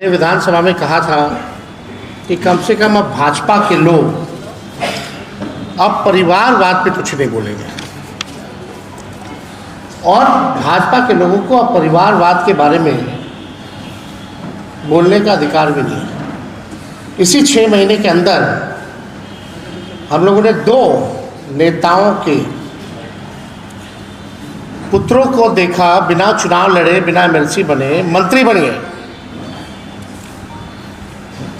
विधानसभा में कहा था कि कम से कम अब भाजपा के लोग अब परिवारवाद पे कुछ नहीं बोलेंगे और भाजपा के लोगों को अब परिवारवाद के बारे में बोलने का अधिकार भी नहीं है। इसी 6 महीने के अंदर हम लोगों ने 2 नेताओं के पुत्रों को देखा, बिना चुनाव लड़े, बिना एमएलसी बने मंत्री बन गए।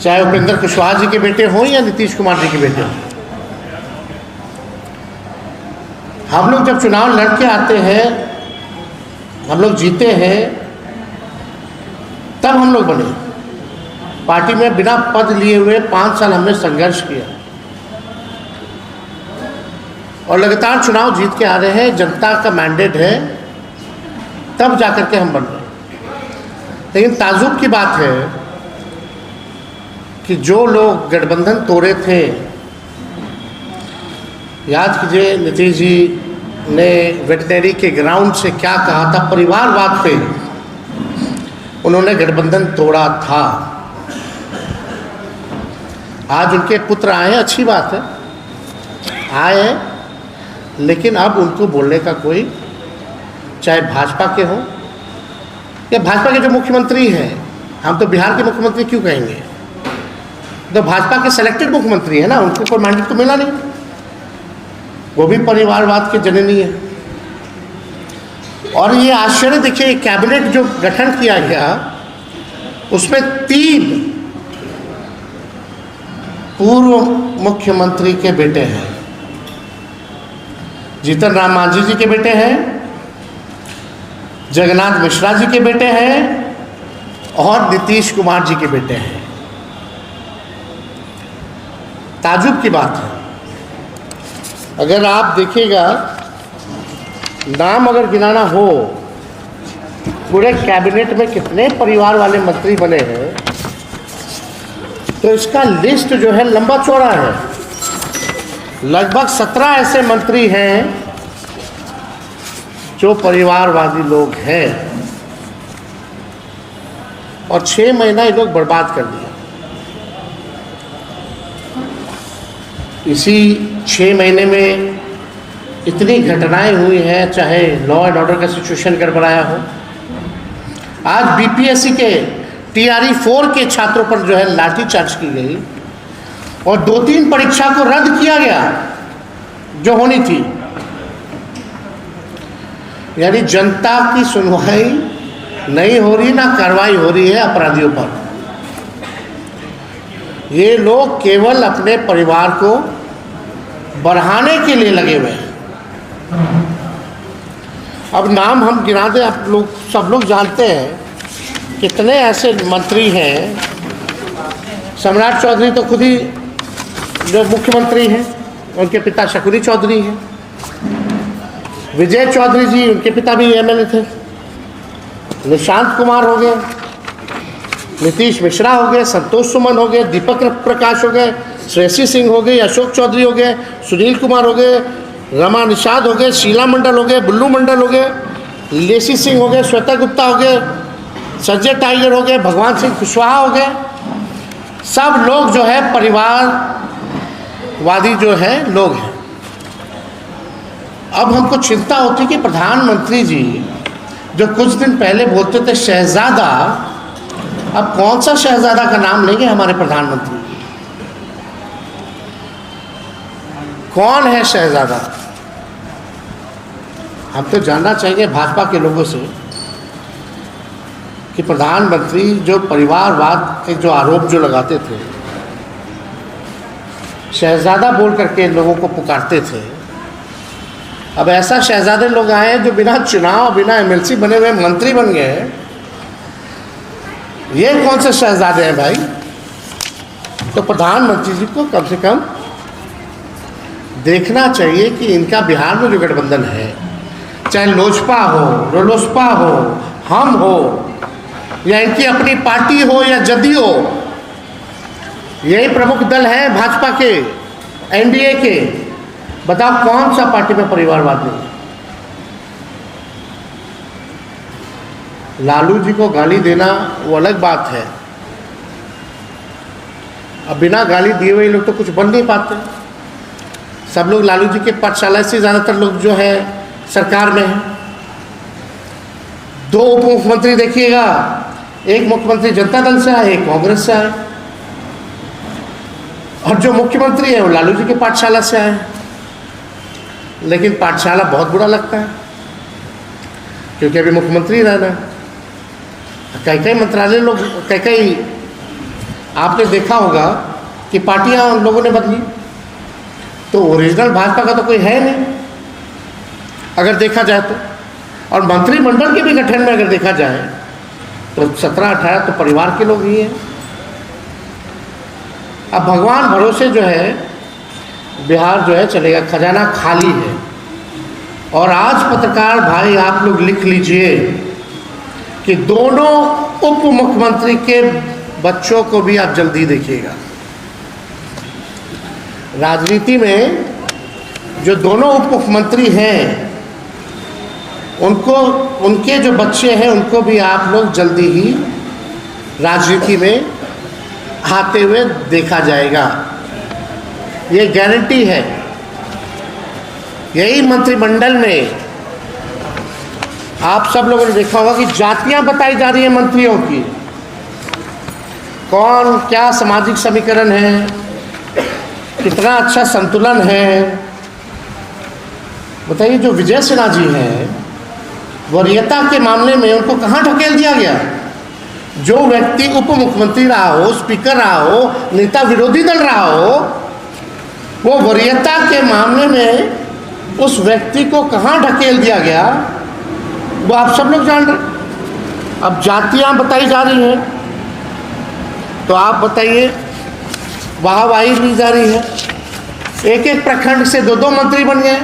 चाहे उपेंद्र कुशवाहा जी के बेटे हों या नीतीश कुमार जी के बेटे हों। हम लोग जब चुनाव लड़ के आते हैं, हम लोग जीते हैं, तब हम लोग बने। पार्टी में बिना पद लिए हुए 5 साल हमने संघर्ष किया और लगातार चुनाव जीत के आ रहे हैं। जनता का मैंडेट है, तब जाकर के हम बन रहे। लेकिन ताजुब की बात है कि जो लोग गठबंधन तोड़े थे, याद कीजिए नीतीश जी ने वेटनरी के ग्राउंड से क्या कहा था, परिवारवाद पे उन्होंने गठबंधन तोड़ा था। आज उनके पुत्र आए, अच्छी बात है, आए हैं, लेकिन अब उनको बोलने का कोई, चाहे भाजपा के हो या भाजपा के जो मुख्यमंत्री हैं, हम तो बिहार के मुख्यमंत्री क्यों कहेंगे, तो भाजपा के सेलेक्टेड मुख्यमंत्री है ना, उनको कोई मैंडेट तो मिला नहीं, वो भी परिवारवाद के जननी है। और ये आश्चर्य देखिए, कैबिनेट जो गठन किया गया उसमें 3 पूर्व मुख्यमंत्री के बेटे हैं। जीतन राम मांझी जी के बेटे हैं, जगन्नाथ मिश्रा जी के बेटे हैं और नीतीश कुमार जी के बेटे हैं। ताजुब की बात है, अगर आप देखिएगा, नाम अगर गिनाना हो, पूरे कैबिनेट में कितने परिवार वाले मंत्री बने हैं, तो इसका लिस्ट जो है लंबा चौड़ा है। लगभग 17 ऐसे मंत्री हैं जो परिवारवादी लोग हैं और 6 महीना ये लोग बर्बाद कर दिया। इसी 6 महीने में इतनी घटनाएं हुई हैं, चाहे लॉ एंड ऑर्डर का सिचुएशन गड़बड़ाया हो। आज बीपीएससी के टीआरई 4 के छात्रों पर जो है लाठीचार्ज की गई और 2-3 परीक्षा को रद्द किया गया जो होनी थी। यानी जनता की सुनवाई नहीं हो रही, ना कार्रवाई हो रही है अपराधियों पर। ये लोग केवल अपने परिवार को बढ़ाने के लिए लगे हुए हैं। अब नाम हम गिना दें, आप लोग सब लोग जानते हैं कितने ऐसे मंत्री हैं। सम्राट चौधरी तो खुद ही जो मुख्यमंत्री हैं, उनके पिता शकुनी चौधरी हैं। विजय चौधरी जी, उनके पिता भी एमएलए थे। निशांत कुमार हो गए, नीतीश मिश्रा हो गए, संतोष सुमन हो गए, दीपक प्रकाश हो गए, श्रेयसी सिंह हो गए, अशोक चौधरी हो गए, सुनील कुमार हो गए, रमा निषाद हो गए, शीला मंडल हो गए, बुल्लू मंडल हो गए, लेसी सिंह हो गए, श्वेता गुप्ता हो गए, संजय टाइगर हो गए, भगवान सिंह कुशवाहा हो गए। सब लोग जो है परिवारवादी जो है लोग हैं। अब हमको चिंता होती कि प्रधानमंत्री जी जो कुछ दिन पहले बोलते थे शहजादा, अब कौन सा शहजादा का नाम लेंगे हमारे प्रधानमंत्री? कौन है शहजादा? हम तो जानना चाहिए भाजपा के लोगों से कि प्रधानमंत्री जो परिवारवाद के जो आरोप जो लगाते थे, शहजादा बोल करके लोगों को पुकारते थे, अब ऐसा शहजादे लोग आए हैं जो बिना चुनाव, बिना एमएलसी बने हुए मंत्री बन गए। ये कौन से शहजादे हैं भाई? तो प्रधानमंत्री जी को कम से कम देखना चाहिए कि इनका बिहार में जो गठबंधन है, चाहे लोजपा हो, रोलोसपा हो, हम हो, या इनकी अपनी पार्टी हो या जदयू हो, यही प्रमुख दल है भाजपा के, एनडीए के। बताओ कौन सा पार्टी में परिवारवाद नहीं? लालू जी को गाली देना वो अलग बात है, अब बिना गाली दिए हुए लोग तो कुछ बन नहीं पाते। सब लोग लालू जी के पाठशाला से ज़्यादातर लोग जो है सरकार में हैं। 2 उप मुख्यमंत्री देखिएगा, एक मुख्यमंत्री जनता दल से आए, एक कांग्रेस से आए, और जो मुख्यमंत्री है वो लालू जी के पाठशाला से आए। लेकिन पाठशाला बहुत बुरा लगता है, क्योंकि अभी मुख्यमंत्री रहना है। कई मंत्रालय लोग, कई आपने देखा होगा कि पार्टियां उन लोगों ने बदली, तो ओरिजिनल भाजपा का तो कोई है नहीं अगर देखा जाए तो। और मंत्रिमंडल के भी गठन में अगर देखा जाए तो 17-18 तो परिवार के लोग ही हैं। अब भगवान भरोसे जो है बिहार जो है चलेगा, खजाना खाली है। और आज पत्रकार भाई आप लोग लिख लीजिए कि दोनों उप मुख्यमंत्री के बच्चों को भी आप जल्दी देखिएगा। राजनीति में जो दोनों उप मुख्यमंत्री हैं उनको, उनके जो बच्चे हैं उनको भी आप लोग जल्दी ही राजनीति में आते हुए देखा जाएगा, ये गारंटी है। यही मंत्रिमंडल में आप सब लोगों ने देखा होगा कि जातियां बताई जा रही हैं मंत्रियों की, कौन क्या सामाजिक समीकरण है, कितना अच्छा संतुलन है। बताइए, जो विजय सिन्हा जी हैं वरीयता के मामले में उनको कहाँ ढकेल दिया गया? जो व्यक्ति उप मुख्यमंत्री रहा हो, स्पीकर रहा हो, नेता विरोधी दल रहा हो, वो वरीयता के मामले में उस व्यक्ति को कहाँ ढकेल दिया गया वो आप सब लोग जान रहे। अब जातियां बताई जा रही हैं तो आप बताइए, वाहवाही ली जा रही है। एक एक प्रखंड से 2-2 मंत्री बन गए,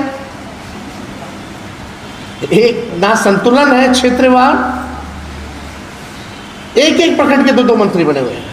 एक ना संतुलन है क्षेत्रवार, एक एक प्रखंड के 2-2 मंत्री बने हुए हैं।